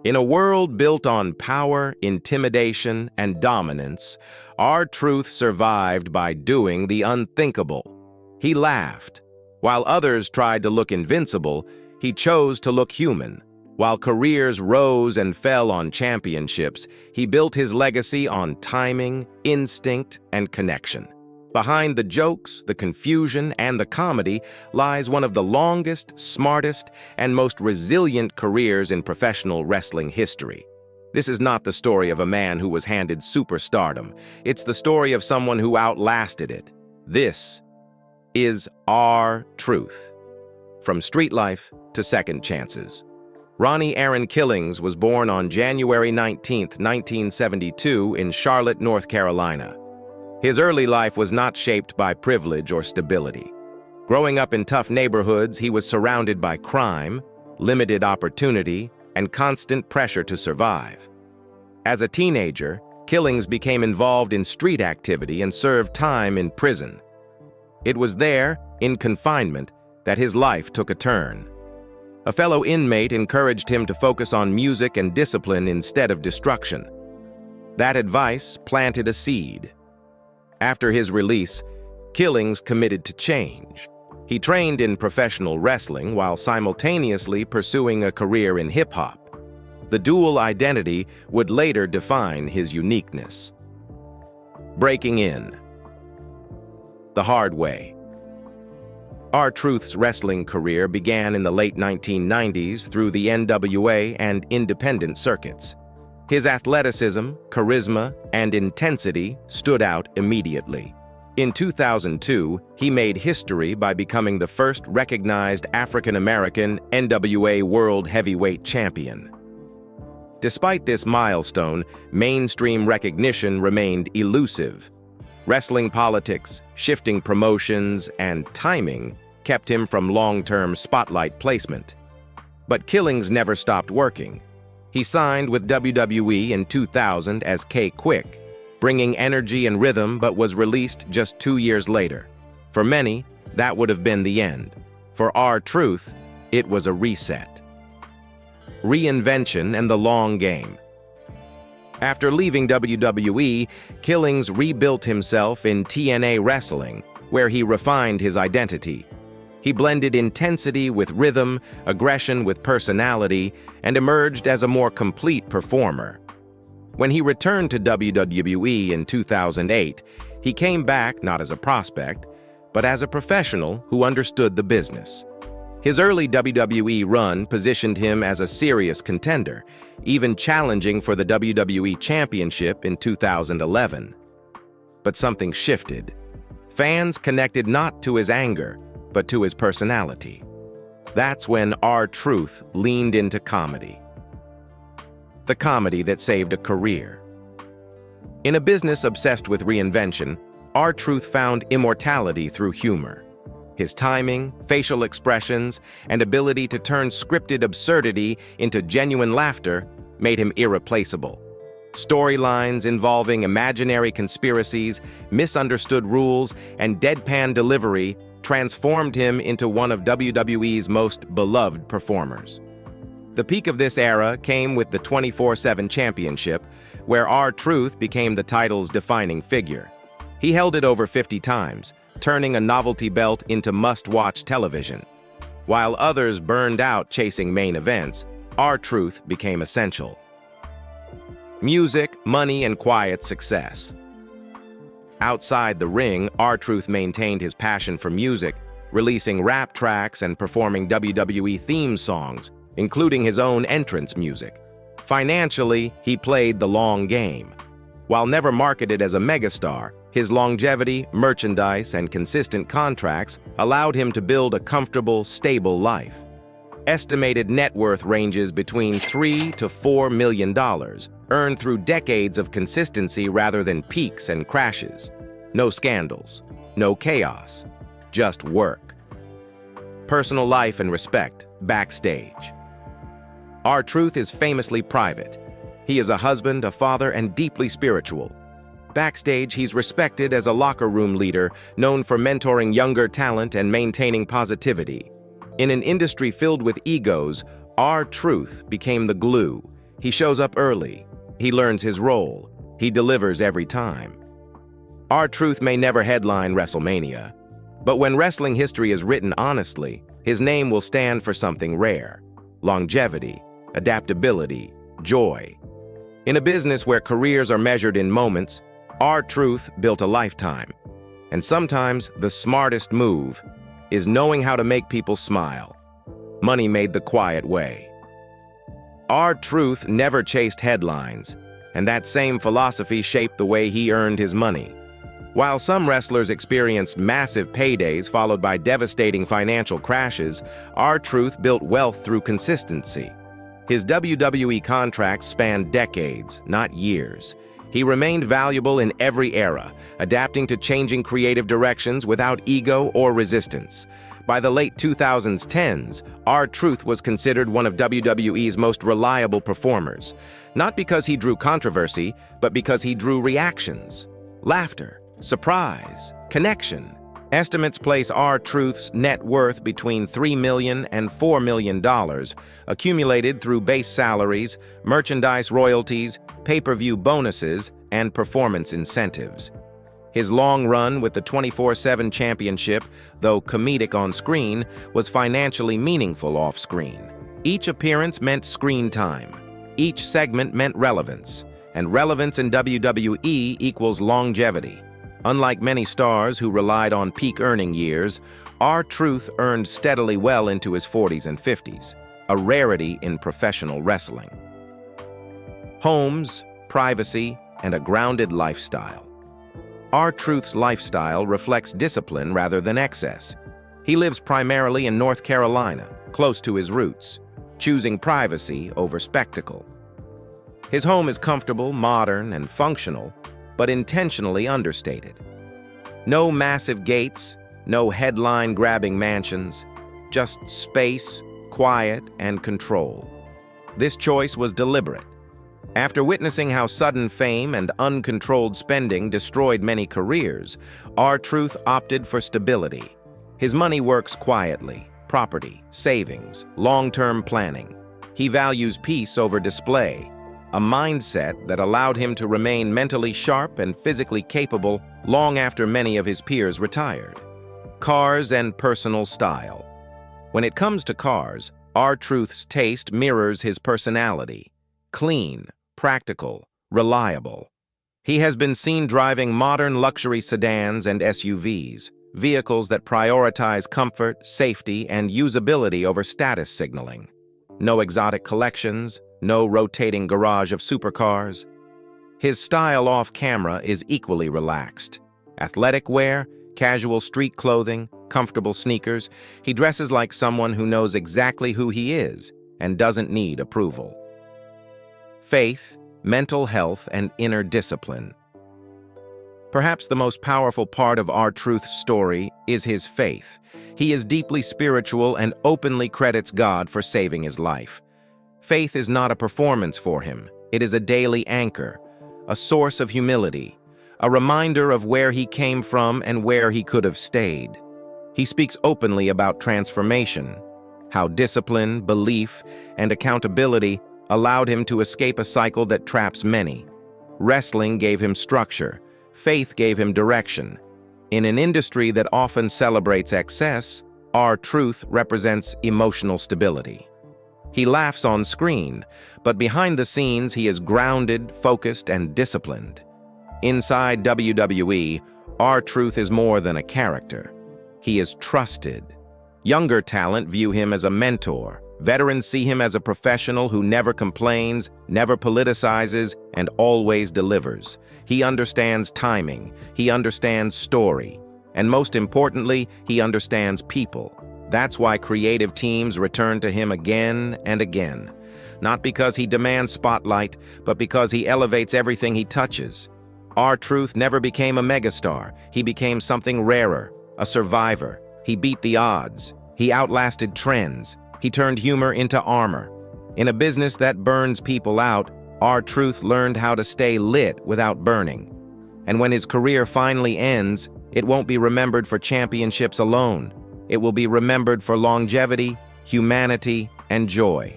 In a world built on power, intimidation, and dominance, R-Truth survived by doing the unthinkable. He laughed. While others tried to look invincible, he chose to look human. While careers rose and fell on championships, he built his legacy on timing, instinct, and connection. Behind the jokes, the confusion, and the comedy lies one of the longest, smartest, and most resilient careers in professional wrestling history. This is not the story of a man who was handed superstardom. It's the story of someone who outlasted it. This is R-Truth. From street life to second chances. Ronnie Aaron Killings was born on January 19, 1972 in Charlotte, North Carolina. His early life was not shaped by privilege or stability. Growing up in tough neighborhoods, he was surrounded by crime, limited opportunity, and constant pressure to survive. As a teenager, Killings became involved in street activity and served time in prison. It was there, in confinement, that his life took a turn. A fellow inmate encouraged him to focus on music and discipline instead of destruction. That advice planted a seed. After his release, Killings committed to change. He trained in professional wrestling while simultaneously pursuing a career in hip-hop. The dual identity would later define his uniqueness. Breaking in. The hard way. R-Truth's wrestling career began in the late 1990s through the NWA and independent circuits. His athleticism, charisma, and intensity stood out immediately. In 2002, he made history by becoming the first recognized African-American NWA World Heavyweight Champion. Despite this milestone, mainstream recognition remained elusive. Wrestling politics, shifting promotions, and timing kept him from long-term spotlight placement. But Killings never stopped working. He signed with WWE in 2000 as K-Quick, bringing energy and rhythm, but was released just 2 years later. For many, that would have been the end. For R-Truth, it was a reset. Reinvention and the long game. After leaving WWE, Killings rebuilt himself in TNA Wrestling, where he refined his identity. He blended intensity with rhythm, aggression with personality, and emerged as a more complete performer. When he returned to WWE in 2008, he came back not as a prospect, but as a professional who understood the business. His early WWE run positioned him as a serious contender, even challenging for the WWE Championship in 2011. But something shifted. Fans connected not to his anger, but to his personality. That's when R-Truth leaned into comedy. The comedy that saved a career. In a business obsessed with reinvention, R-Truth found immortality through humor. His timing, facial expressions, and ability to turn scripted absurdity into genuine laughter made him irreplaceable. Storylines involving imaginary conspiracies, misunderstood rules, and deadpan delivery transformed him into one of WWE's most beloved performers. The peak of this era came with the 24/7 Championship, where R-Truth became the title's defining figure. He held it over 50 times, turning a novelty belt into must-watch television. While others burned out chasing main events, R-Truth became essential. Music, money, and quiet success. Outside the ring, R-Truth maintained his passion for music, releasing rap tracks and performing WWE theme songs, including his own entrance music. Financially, he played the long game. While never marketed as a megastar, his longevity, merchandise, and consistent contracts allowed him to build a comfortable, stable life. Estimated net worth ranges between $3 to $4 million, earned through decades of consistency rather than peaks and crashes. No scandals, no chaos, just work. Personal life and respect, backstage. R-Truth is famously private. He is a husband, a father, and deeply spiritual. Backstage, he's respected as a locker room leader, known for mentoring younger talent and maintaining positivity. In an industry filled with egos, R-Truth became the glue. He shows up early. He learns his role. He delivers every time. R-Truth may never headline WrestleMania, but when wrestling history is written honestly, his name will stand for something rare: longevity, adaptability, joy. In a business where careers are measured in moments, R-Truth built a lifetime. And sometimes the smartest move is knowing how to make people smile. Money made the quiet way. R-Truth never chased headlines, and that same philosophy shaped the way he earned his money. While some wrestlers experienced massive paydays followed by devastating financial crashes, R-Truth built wealth through consistency. His WWE contracts spanned decades, not years. He remained valuable in every era, adapting to changing creative directions without ego or resistance. By the late 2010s, R-Truth was considered one of WWE's most reliable performers, not because he drew controversy, but because he drew reactions, laughter, surprise, connection. Estimates place R-Truth's net worth between $3 million and $4 million, accumulated through base salaries, merchandise royalties, pay-per-view bonuses, and performance incentives. His long run with the 24/7 championship, though comedic on screen, was financially meaningful off-screen. Each appearance meant screen time. Each segment meant relevance, and relevance in WWE equals longevity. Unlike many stars who relied on peak earning years, R-Truth earned steadily well into his 40s and 50s, a rarity in professional wrestling. Homes, privacy, and a grounded lifestyle. R-Truth's lifestyle reflects discipline rather than excess. He lives primarily in North Carolina, close to his roots, choosing privacy over spectacle. His home is comfortable, modern, and functional, but intentionally understated. No massive gates, no headline-grabbing mansions, just space, quiet, and control. This choice was deliberate. After witnessing how sudden fame and uncontrolled spending destroyed many careers, R-Truth opted for stability. His money works quietly: property, savings, long-term planning. He values peace over display, a mindset that allowed him to remain mentally sharp and physically capable long after many of his peers retired. Cars and personal style. When it comes to cars, R-Truth's taste mirrors his personality: clean, practical, reliable. He has been seen driving modern luxury sedans and SUVs, vehicles that prioritize comfort, safety, and usability over status signaling. No exotic collections, no rotating garage of supercars. His style off-camera is equally relaxed. Athletic wear, casual street clothing, comfortable sneakers. He dresses like someone who knows exactly who he is and doesn't need approval. Faith, mental health, and inner discipline. Perhaps the most powerful part of R-Truth's story is his faith. He is deeply spiritual and openly credits God for saving his life. Faith is not a performance for him. It is a daily anchor, a source of humility, a reminder of where he came from and where he could have stayed. He speaks openly about transformation, how discipline, belief, and accountability allowed him to escape a cycle that traps many. Wrestling gave him structure. Faith gave him direction. In an industry that often celebrates excess, R-Truth represents emotional stability. He laughs on screen, but behind the scenes he is grounded, focused, and disciplined. Inside WWE, R-Truth is more than a character. He is trusted. Younger talent view him as a mentor. Veterans see him as a professional who never complains, never politicizes, and always delivers. He understands timing, he understands story, and most importantly, he understands people. That's why creative teams return to him again and again. Not because he demands spotlight, but because he elevates everything he touches. R-Truth never became a megastar. He became something rarer, a survivor. He beat the odds. He outlasted trends. He turned humor into armor. In a business that burns people out, R-Truth learned how to stay lit without burning. And when his career finally ends, it won't be remembered for championships alone. It will be remembered for longevity, humanity, and joy.